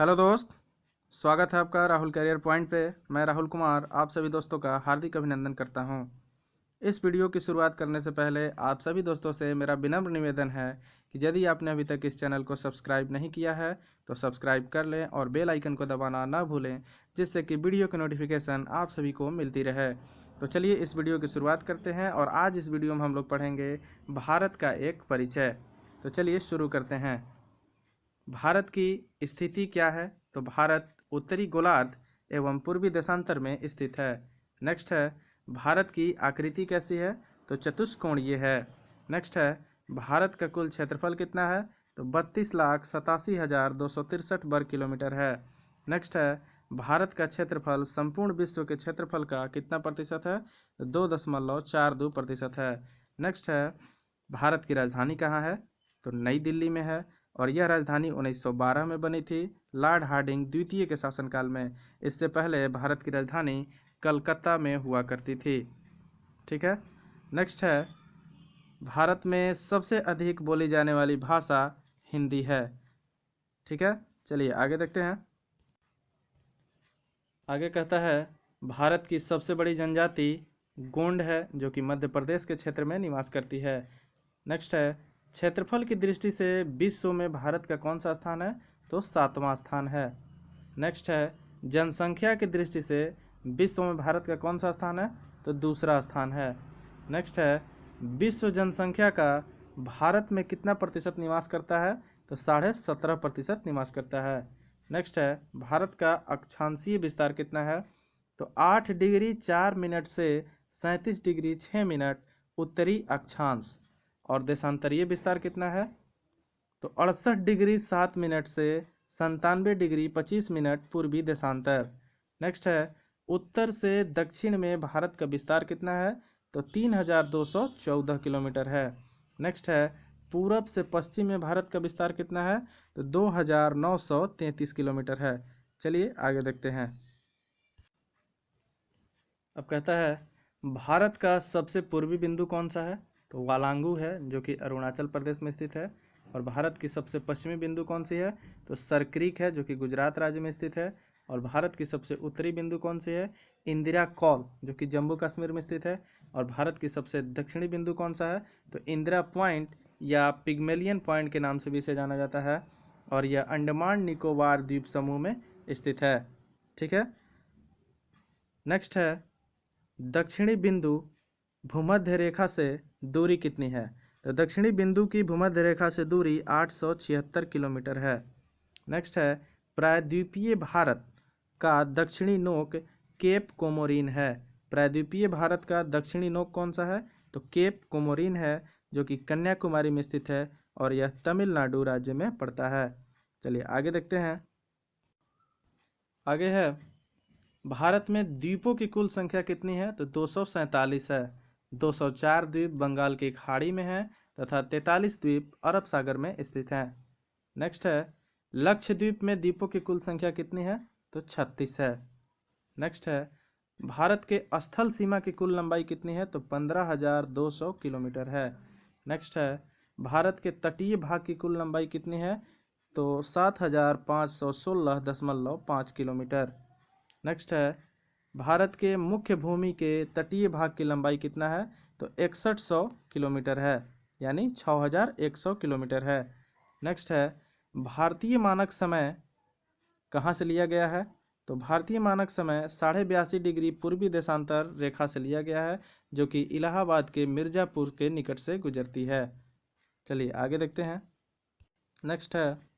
Hello दोस्त। स्वागत है आपका राहुल करियर पॉइंट पे। मैं राहुल कुमार आप सभी दोस्तों का हार्दिक अभिनंदन करता हूं। इस वीडियो की शुरुआत करने से पहले आप सभी दोस्तों से मेरा विनम्र निवेदन है कि यदि आपने अभी तक इस चैनल को सब्सक्राइब नहीं किया है तो सब्सक्राइब कर लें और बेल आइकन को दबाना ना भूलें, जिससे कि वीडियो की नोटिफिकेशन आप सभी को मिलती रहे। तो चलिए इस वीडियो की शुरुआत करते हैं और आज इस वीडियो में हम लोग पढ़ेंगे भारत का एक परिचय। तो चलिए शुरू करते हैं। भारत की स्थिति क्या है? तो भारत उत्तरी गोलार्ध एवं पूर्वी देशांतर में स्थित है। नेक्स्ट है, भारत की आकृति कैसी है? तो चतुष्कोणीय है। नेक्स्ट है, भारत का कुल क्षेत्रफल कितना है? तो 32,87,263 वर्ग किलोमीटर है। नेक्स्ट है, भारत का क्षेत्रफल संपूर्ण विश्व के क्षेत्रफल का कितना प्रतिशत है? तो 2.42% है। नेक्स्ट है, भारत की राजधानी कहाँ है? तो नई दिल्ली में है और यह राजधानी 1912 में बनी थी, लॉर्ड हार्डिंग द्वितीय के शासनकाल में। इससे पहले भारत की राजधानी कलकत्ता में हुआ करती थी। ठीक है। नेक्स्ट है, भारत में सबसे अधिक बोली जाने वाली भाषा हिंदी है। ठीक है, चलिए आगे देखते हैं। आगे कहता है, भारत की सबसे बड़ी जनजाति गोंड है, जो कि मध्य प्रदेश के क्षेत्र में निवास करती है। नेक्स्ट है, क्षेत्रफल की दृष्टि से विश्व में भारत का कौन सा स्थान है? तो 7वां स्थान है। नेक्स्ट है, जनसंख्या की दृष्टि से विश्व में भारत का कौन सा स्थान है? तो दूसरा स्थान है। नेक्स्ट है, विश्व जनसंख्या का भारत में कितना प्रतिशत निवास करता है? तो 17.5% निवास करता है। नेक्स्ट है, भारत का अक्षांशीय विस्तार कितना है? तो 8 डिग्री 4 मिनट से 37 डिग्री 6 मिनट उत्तरी अक्षांश। और देशांतरीय विस्तार कितना है? तो 68 डिग्री 7 मिनट से 97 डिग्री 25 मिनट पूर्वी देशांतर। नेक्स्ट है, उत्तर से दक्षिण में भारत का विस्तार कितना है? तो 3214 किलोमीटर है। नेक्स्ट है, पूरब से पश्चिम में भारत का विस्तार कितना है? तो 2933 किलोमीटर है। चलिए आगे देखते हैं। अब कहता है, भारत का सबसे पूर्वी बिंदु कौन सा है? तो वालांगू है, जो कि अरुणाचल प्रदेश में स्थित है। और भारत की सबसे पश्चिमी बिंदु कौन सी है? तो सरक्रीक है, जो कि गुजरात राज्य में स्थित है। और भारत की सबसे उत्तरी बिंदु कौन सी है? इंदिरा कॉल, जो कि जम्मू कश्मीर में स्थित है। और भारत की सबसे दक्षिणी बिंदु कौन सा है? तो इंदिरा पॉइंट या पिग्मेलियन पॉइंट के नाम से भी इसे जाना जाता है। और यह अंडमान निकोबार द्वीप समूह में स्थित है। ठीक है। नेक्स्ट है, दक्षिणी बिंदु भूमध्य रेखा से दूरी कितनी है? तो दक्षिणी बिंदु की भूमध्य रेखा से दूरी 876 किलोमीटर है। नेक्स्ट है, प्रायद्वीपीय भारत का दक्षिणी नोक केप कोमोरिन है। प्रायद्वीपीय भारत का दक्षिणी नोक कौन सा है? तो केप कोमोरिन है, जो कि कन्याकुमारी में स्थित है और यह तमिलनाडु राज्य में पड़ता है। चलिए आगे देखते हैं। आगे है, भारत में द्वीपों की कुल संख्या कितनी है? तो 247 है। 204 द्वीप बंगाल की खाड़ी में है तथा 43 द्वीप अरब सागर में स्थित हैं। नेक्स्ट है, लक्षद्वीप में द्वीपों की कुल संख्या कितनी है? तो 36 है। नेक्स्ट है, भारत के स्थल सीमा की कुल लंबाई कितनी है? तो 15,200 किलोमीटर है। नेक्स्ट है, भारत के तटीय भाग की कुल लंबाई कितनी है? तो 7,516.5 किलोमीटर। नेक्स्ट है, भारत के मुख्य भूमि के तटीय भाग की लंबाई कितना है? तो 6100 किलोमीटर है, यानी 6100 किलोमीटर है। नेक्स्ट है, भारतीय मानक समय कहाँ से लिया गया है? तो भारतीय मानक समय 82.5 डिग्री पूर्वी देशांतर रेखा से लिया गया है, जो कि इलाहाबाद के मिर्जापुर के निकट से गुजरती है। चलिए आगे देखते हैं। नेक्स्ट है,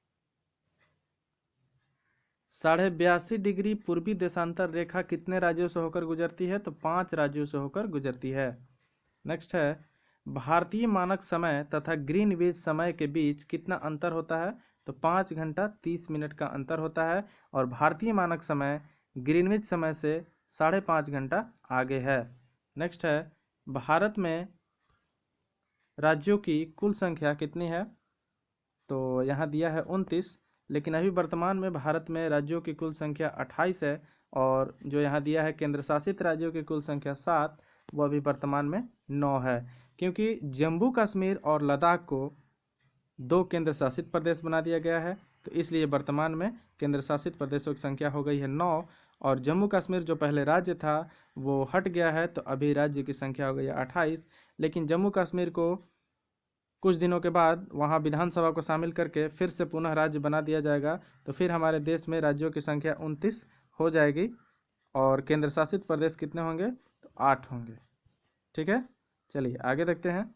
82.5 डिग्री पूर्वी देशांतर रेखा कितने राज्यों से होकर गुजरती है? तो 5 राज्यों से होकर गुजरती है। नेक्स्ट है, भारतीय मानक समय तथा ग्रीनविच समय के बीच कितना अंतर होता है? तो 5 घंटा 30 मिनट का अंतर होता है और भारतीय मानक समय ग्रीनविच समय से 5.5 घंटा आगे है। नेक्स्ट है, भारत में राज्यों की कुल संख्या कितनी है? तो यहाँ दिया है 29, लेकिन अभी वर्तमान में भारत में राज्यों की कुल संख्या 28 है। और जो यहाँ दिया है केंद्र शासित राज्यों की कुल संख्या 7, वो अभी वर्तमान में 9 है, क्योंकि जम्मू कश्मीर और लद्दाख को 2 केंद्र शासित प्रदेश बना दिया गया है। तो इसलिए वर्तमान में केंद्र शासित प्रदेशों की संख्या हो गई है 9। और जम्मू कश्मीर जो पहले राज्य था वो हट गया है, तो अभी राज्य की संख्या हो गई है 28। लेकिन जम्मू कश्मीर को कुछ दिनों के बाद वहाँ विधानसभा को शामिल करके फिर से पुनः राज्य बना दिया जाएगा, तो फिर हमारे देश में राज्यों की संख्या 29 हो जाएगी। और केंद्र शासित प्रदेश कितने होंगे? तो 8 होंगे। ठीक है, चलिए आगे देखते हैं।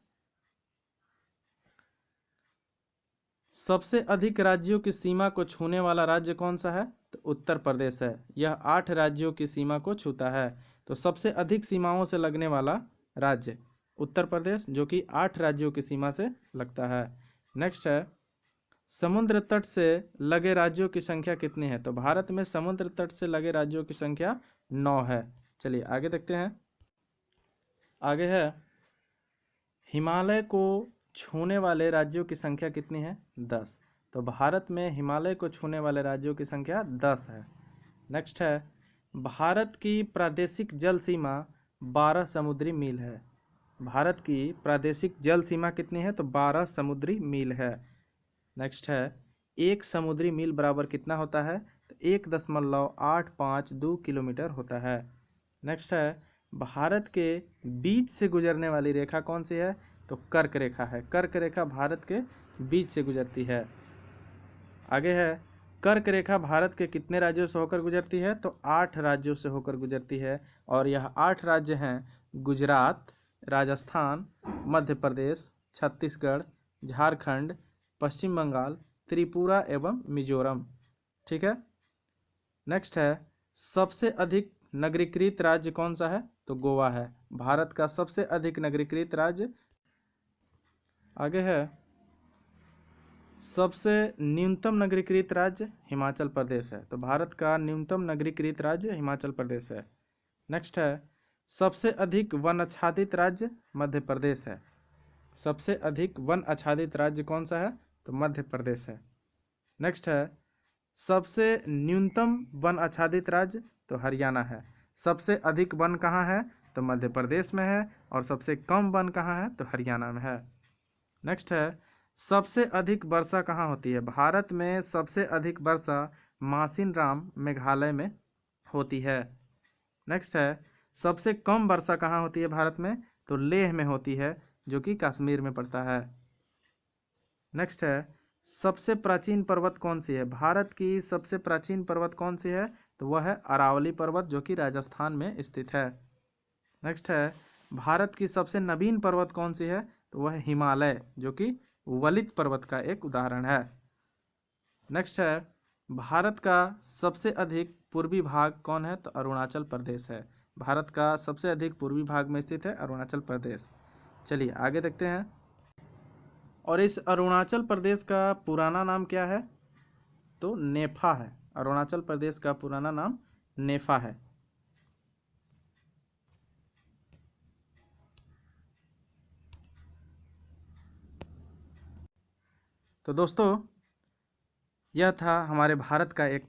सबसे अधिक राज्यों की सीमा को छूने वाला राज्य कौन सा है? तो उत्तर प्रदेश है। यह 8 राज्यों की सीमा को छूता है। तो सबसे अधिक सीमाओं से लगने वाला राज्य उत्तर प्रदेश, जो कि 8 राज्यों की सीमा से लगता है। नेक्स्ट है, समुद्र तट से लगे राज्यों की संख्या कितनी है? तो भारत में समुद्र तट से लगे राज्यों की संख्या 9 है। चलिए आगे देखते हैं। आगे है, हिमालय को छूने वाले राज्यों की संख्या कितनी है? 10। तो भारत में हिमालय को छूने वाले राज्यों की संख्या 10 है। नेक्स्ट है, भारत की प्रादेशिक जल सीमा 12 समुद्री मील है। भारत की प्रादेशिक जल सीमा कितनी है? तो 12 समुद्री मील है। नेक्स्ट है, एक समुद्री मील बराबर कितना होता है? तो 1.852 किलोमीटर होता है। नेक्स्ट है, भारत के बीच से गुजरने वाली रेखा कौन सी है? तो कर्क रेखा है। कर्क रेखा भारत के बीच से गुजरती है। आगे है, कर्क रेखा भारत के कितने राज्यों से होकर गुजरती है? तो 8 राज्यों से होकर गुजरती है। और यह 8 राज्य हैं गुजरात, राजस्थान, मध्य प्रदेश, छत्तीसगढ़, झारखंड, पश्चिम बंगाल, त्रिपुरा एवं मिजोरम। ठीक है। नेक्स्ट है, सबसे अधिक नगरीकृत राज्य कौन सा है? तो गोवा है। भारत का सबसे अधिक नगरीकृत राज्य। आगे है, सबसे न्यूनतम नगरीकृत राज्य हिमाचल प्रदेश है। तो भारत का न्यूनतम नगरीकृत राज्य हिमाचल प्रदेश है। नेक्स्ट है, सबसे अधिक वन आच्छादित राज्य मध्य प्रदेश है। सबसे अधिक वन आच्छादित राज्य कौन सा है? तो मध्य प्रदेश है। नेक्स्ट है, सबसे न्यूनतम वन आच्छादित राज्य तो हरियाणा है। सबसे अधिक वन कहाँ है? तो मध्य प्रदेश में है। और सबसे कम वन कहाँ है? तो हरियाणा में है। नेक्स्ट है, सबसे अधिक वर्षा कहाँ होती है? भारत में सबसे अधिक वर्षा मासिन राम मेघालय में होती है। नेक्स्ट है, सबसे कम वर्षा कहाँ होती है भारत में? तो लेह में होती है, जो कि कश्मीर में पड़ता है। नेक्स्ट है, सबसे प्राचीन पर्वत कौन सी है? भारत की सबसे प्राचीन पर्वत कौन सी है? तो वह है अरावली पर्वत, जो कि राजस्थान में स्थित है। नेक्स्ट है, भारत की सबसे नवीन पर्वत कौन सी है? तो वह है हिमालय, जो कि वलित पर्वत का एक उदाहरण है। नेक्स्ट है, भारत का सबसे अधिक पूर्वी भाग कौन है? तो अरुणाचल प्रदेश है। भारत का सबसे अधिक पूर्वी भाग में स्थित है अरुणाचल प्रदेश। चलिए आगे देखते हैं। और इस अरुणाचल प्रदेश का पुराना नाम क्या है? तो नेफा है। अरुणाचल प्रदेश का पुराना नाम नेफा है। तो दोस्तों, यह था हमारे भारत का एक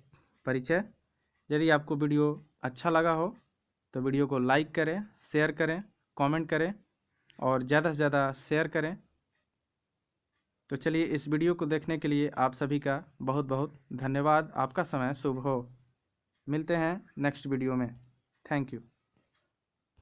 परिचय। यदि आपको वीडियो अच्छा लगा हो तो वीडियो को लाइक करें, शेयर करें, कमेंट करें और ज़्यादा से ज़्यादा शेयर करें। तो चलिए, इस वीडियो को देखने के लिए आप सभी का बहुत बहुत धन्यवाद। आपका समय शुभ हो। मिलते हैं नेक्स्ट वीडियो में। Thank you.